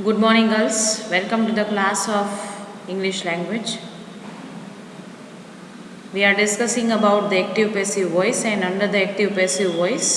Good morning, girls. Welcome to the class of English language. We are discussing about the active passive voice, and under the active passive voice,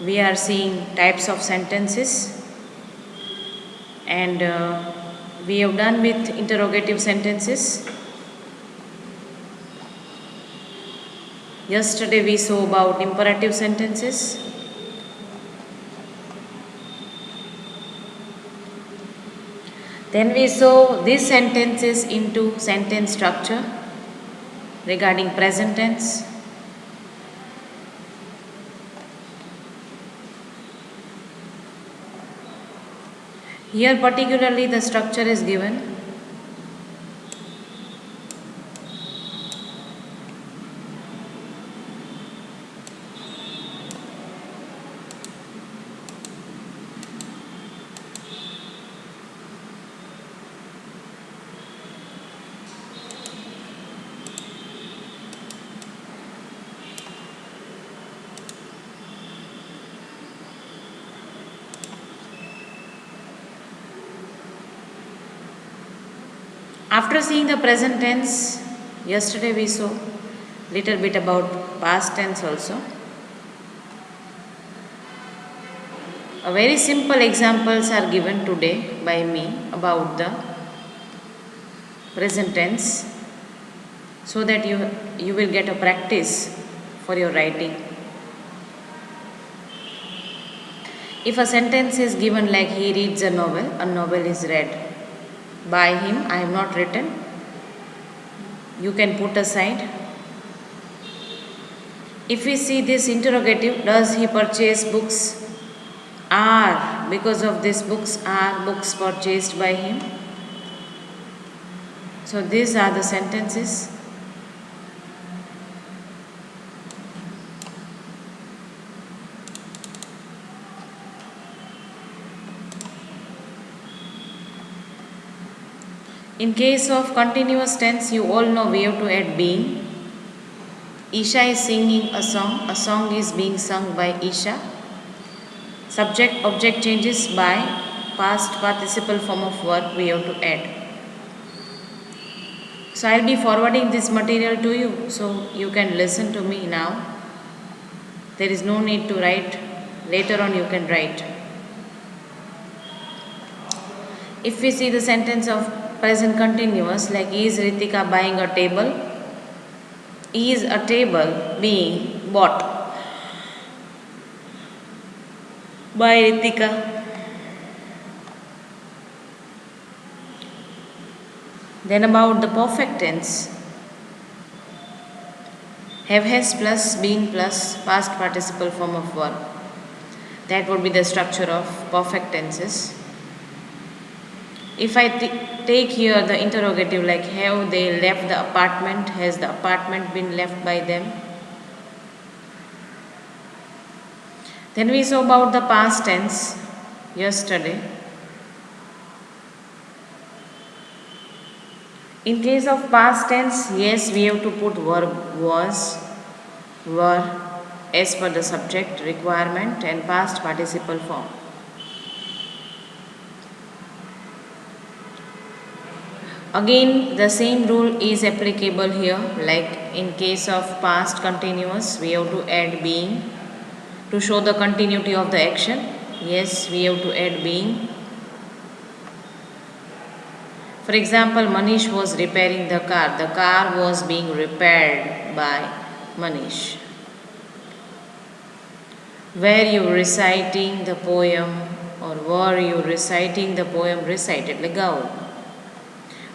we are seeing types of sentences, and we have done with interrogative sentences. Yesterday, we saw about imperative sentences. Then we saw these sentences into sentence structure regarding present tense. Here particularly the structure is given. After seeing the present tense, yesterday we saw little bit about past tense also. A very simple examples are given today by me about the present tense so that you will get a practice for your writing. If a sentence is given like he reads a novel is read by him, I have not written, you can put aside. If we see this interrogative, does he purchase books? Are, because of this books, are books purchased by him? So these are the sentences. In case of continuous tense, you all know we have to add being. Isha is singing a song is being sung by Isha. Subject object changes by past participle form of verb we have to add. So I'll be forwarding this material to you so you can listen to me now. There is no need to write, later on you can write. If we see the sentence of present continuous, like is Ritika buying a table? Is a table being bought by Ritika? Then about the perfect tense, have has plus being plus past participle form of verb. That would be the structure of perfect tenses. If I take here the interrogative like have they left the apartment, has the apartment been left by them? Then we saw about the past tense yesterday. In case of past tense, yes, we have to put verb was, were as per the subject requirement and past participle form. Again, the same rule is applicable here, like in case of past continuous, we have to add being to show the continuity of the action. Yes, we have to add being. For example, Manish was repairing the car. The car was being repaired by Manish. Were you reciting the poem or were you reciting the poem recited? Legaul.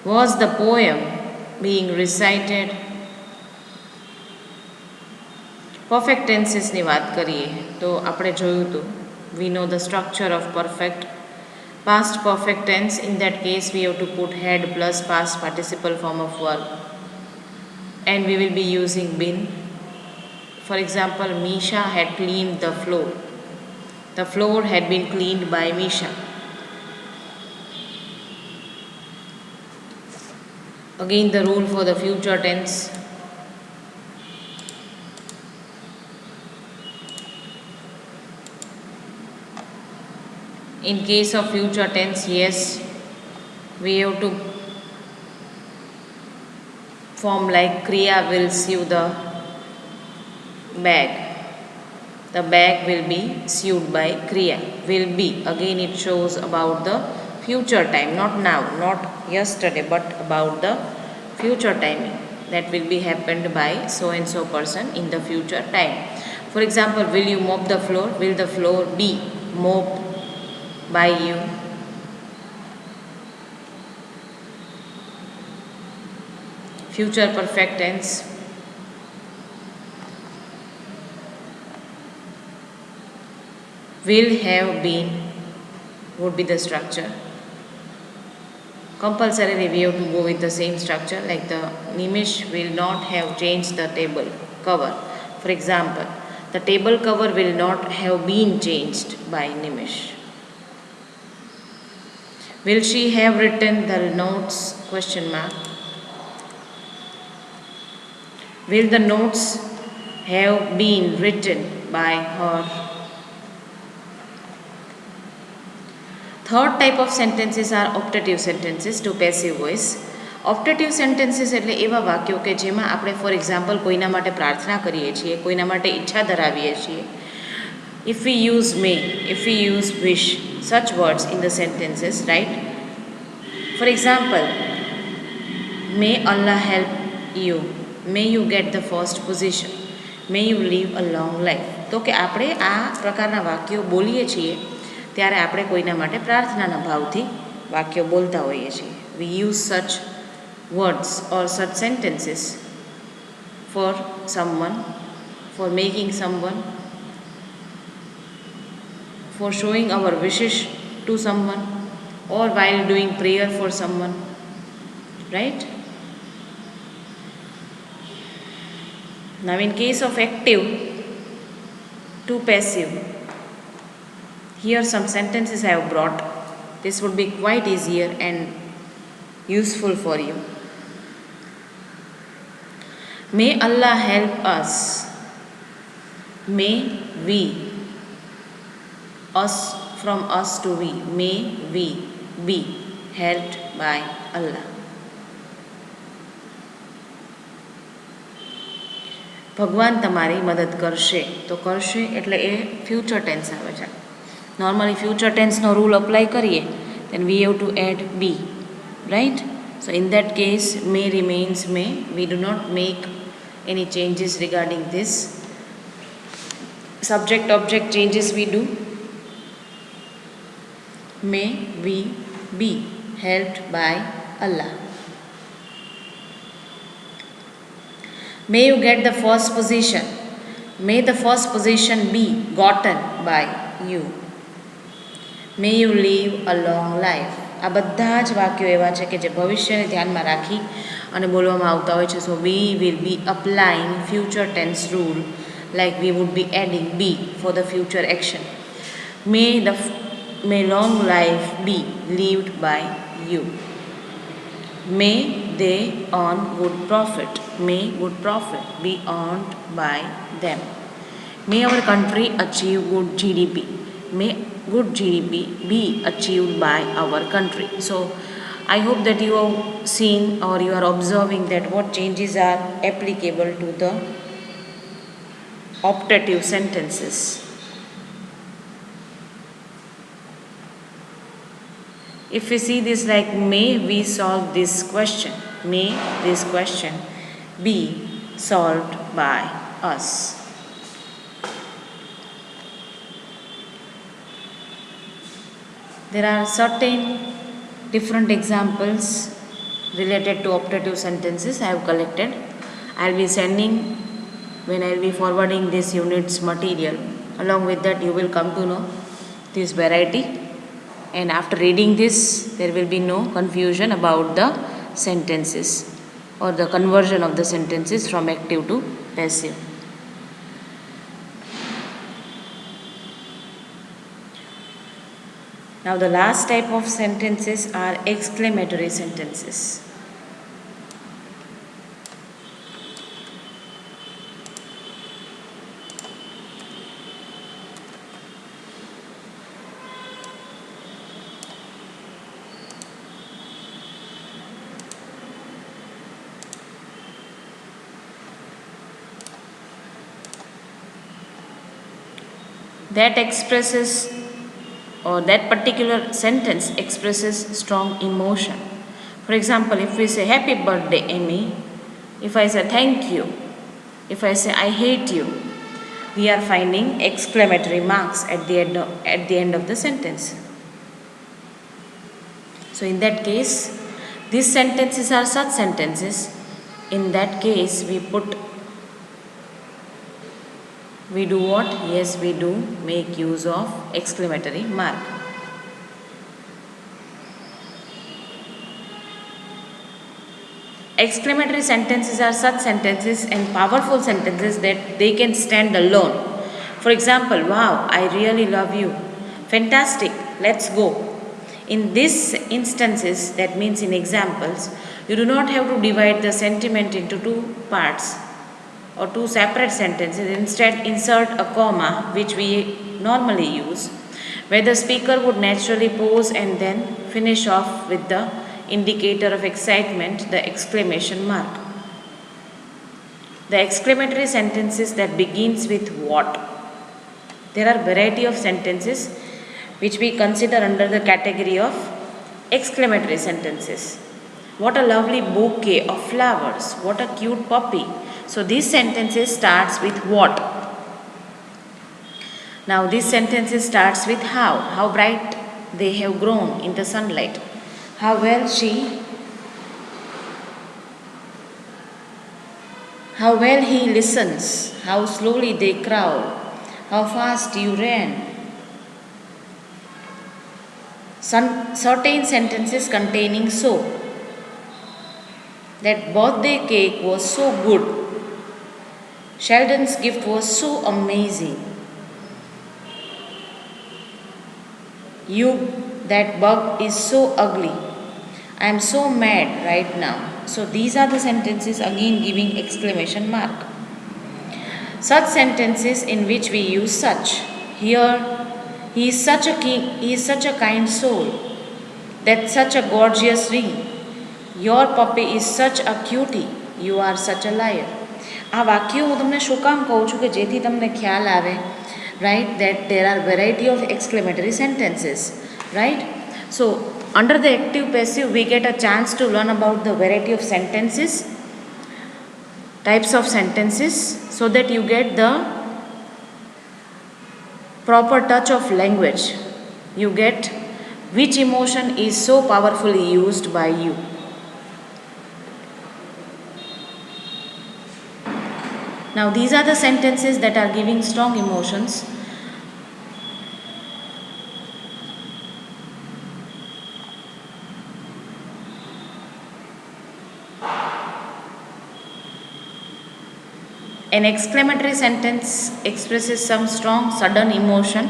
Was the poem being recited? Perfect ટેન્સીસની વાત કરીએ તો આપણે જોયું હતું we know the structure of perfect past perfect tense. In that case we have to put had plus past participle form of verb and we will be using been. For example, Misha had cleaned the floor. The floor had been cleaned by Misha. Again, the rule for the future tense. In case of future tense, yes, we have to form like Kriya will sew the bag. The bag will be sewed by Kriya. Will be. Again, it shows about the future time, not now, not yesterday, but about the future timing. That will be happened by so and so person in the future time. For example, will you mop the floor? Will the floor be mopped by you? Future perfect tense. Will have been would be the structure. Compulsorily we have to go with the same structure, like the Nimish will not have changed the table cover. For example, the table cover will not have been changed by Nimish. Will she have written the notes? Question mark. Will the notes have been written by her? Third type of sentences are optative sentences to passive voice. Optative sentences એટલે એવા વાક્યો કે જેમાં આપણે for example કોઈના માટે પ્રાર્થના કરીએ છીએ, કોઈના માટે ઈચ્છા ધરાવીએ છીએ. If we use may, if we use wish, such words in the sentences, right? For example, may Allah help you, may you get the first position, may you live a long life. તો કે આપણે આ પ્રકારના વાક્યો બોલીએ છીએ ત્યારે આપણે કોઈના માટે પ્રાર્થનાના ભાવથી વાક્યો બોલતા હોઈએ છીએ. We use such words or such sentences for someone, for making someone, for showing our wishes to someone, or while doing prayer for someone, right? Now in case of active to passive, here some sentences I have brought. This would be quite easier and useful for you. May Allah help us. May we. Us, from us to we. May we be helped by Allah. ભગવાન તમારી મદદ કરશે. તો કરશે એટલે એ future tense આવે છે. Normally future ટેન્સનો rule apply કરીએ then we have to add be, right? So in that case may remains may. We do not make any changes regarding this. Subject object changes we do. May we be helped by Allah. May you get the first position. May the first position be gotten by you. May you live a long life. આ બધા જ વાક્યો એવા છે કે જે ભવિષ્યને ધ્યાનમાં રાખી અને બોલવામાં આવતા હોય છે. સો we will be applying future tense rule, like we would be adding be for the future action. May long life be lived by you. May they earn good profit. May good profit be earned by them. May our country achieve good GDP. May good GDP be achieved by our country. So I hope that you have seen or you are observing that what changes are applicable to the optative sentences. If we see this like may we solve this question, may this question be solved by us. There are certain different examples related to optative sentences I have collected. I will be sending when I will be forwarding this unit's material. Along with that you will come to know this variety, and after reading this there will be no confusion about the sentences or the conversion of the sentences from active to passive. Now the last type of sentences are exclamatory sentences. that expresses, or that particular sentence expresses strong emotion. For example, if we say happy birthday Amy, if I say thank you, if I say I hate you, we are finding exclamatory marks at the end of the sentence. So in that case, these sentences are such sentences. In that case, we do what? Yes, we do make use of exclamatory mark. Exclamatory sentences are such sentences and powerful sentences that they can stand alone. For example, wow, I really love you. Fantastic, let's go. In these instances, that means in examples, you do not have to divide the sentiment into two parts or two separate sentences. Instead, insert a comma, which we normally use, where the speaker would naturally pause and then finish off with the indicator of excitement, the exclamation mark. The exclamatory sentences that begins with what? There are variety of sentences which we consider under the category of exclamatory sentences. What a lovely bouquet of flowers. What a cute puppy. So these sentences starts with what? Now these sentences starts with how. How bright they have grown in the sunlight. How well he listens. How slowly they crawl. How fast you ran. Certain sentences containing so. That birthday cake was so good. Sheldon's gift was so amazing. That bug is so ugly. I am so mad right now. So these are the sentences again giving exclamation mark. Such sentences in which we use such. Here, he is such a king, he is such a kind soul. That's such a gorgeous ring. Your puppy is such a cutie. You are such a liar. આ વાક્યો હું તમને શું કામ કહું છું કે જેથી તમને ખ્યાલ આવે, right, that there are variety of exclamatory sentences, right? So under the active passive we get a chance to learn about the variety of sentences, types of sentences, so that you get the proper touch of language. You get which emotion is so powerfully used by you. Now these are the sentences that are giving strong emotions. An exclamatory sentence expresses some strong sudden emotion.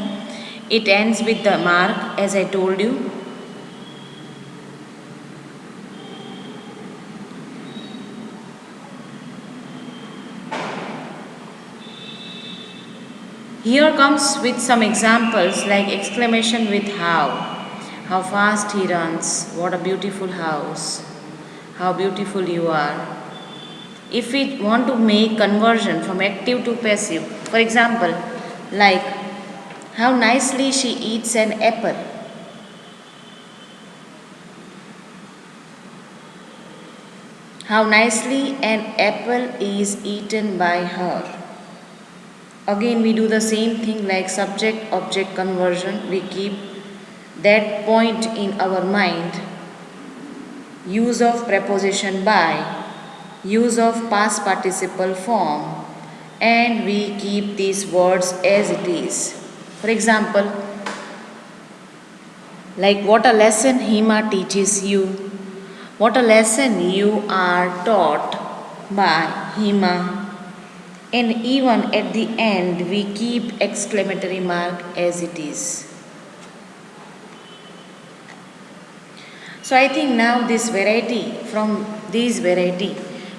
It ends with the mark, as I told you. Here comes with some examples like exclamation with how fast he runs, what a beautiful house, how beautiful you are. If we want to make conversion from active to passive, for example, like how nicely she eats an apple. How nicely an apple is eaten by her. Again we do the same thing like subject object conversion. We keep that point in our mind. Use of preposition by, use of past participle form, and we keep these words as it is. For example, like what a lesson Hema teaches you. What a lesson you are taught by Hema. And even at the end we keep exclamatory mark as it is. So I think now from this variety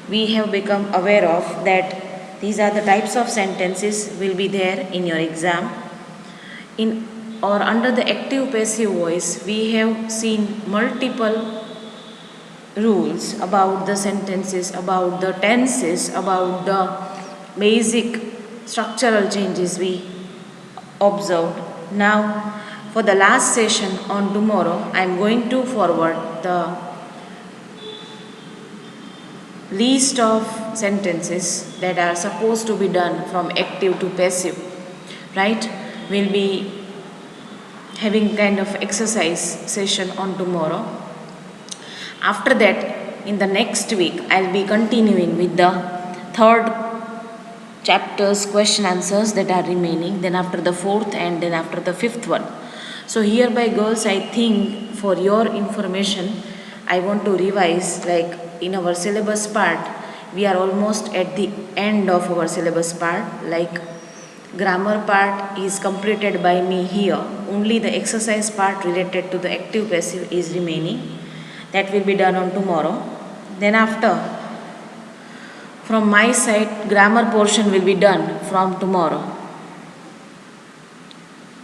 we have become aware of that these are the types of sentences will be there in your exam. Under the active passive voice we have seen multiple rules about the sentences, about the tenses, about the basic structural changes we observed. Now, for the last session on tomorrow, I am going to forward the list of sentences that are supposed to be done from active to passive, right? We'll be having kind of exercise session on tomorrow. After that, in the next week, I'll be continuing with the third chapters question answers that are remaining, then after the fourth, and then after the fifth one. So hereby girls, I think for your information, I want to revise, like in our syllabus part, we are almost at the end of our syllabus part. Like grammar part is completed by me here, only the exercise part related to the active passive is remaining. That will be done on tomorrow. Then after, from my side, grammar portion will be done from tomorrow.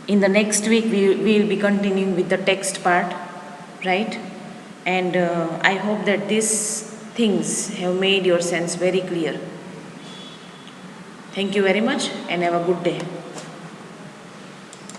In the next week, we will be continuing with the text part, right? And I hope that these things have made your sense very clear. Thank you very much and have a good day.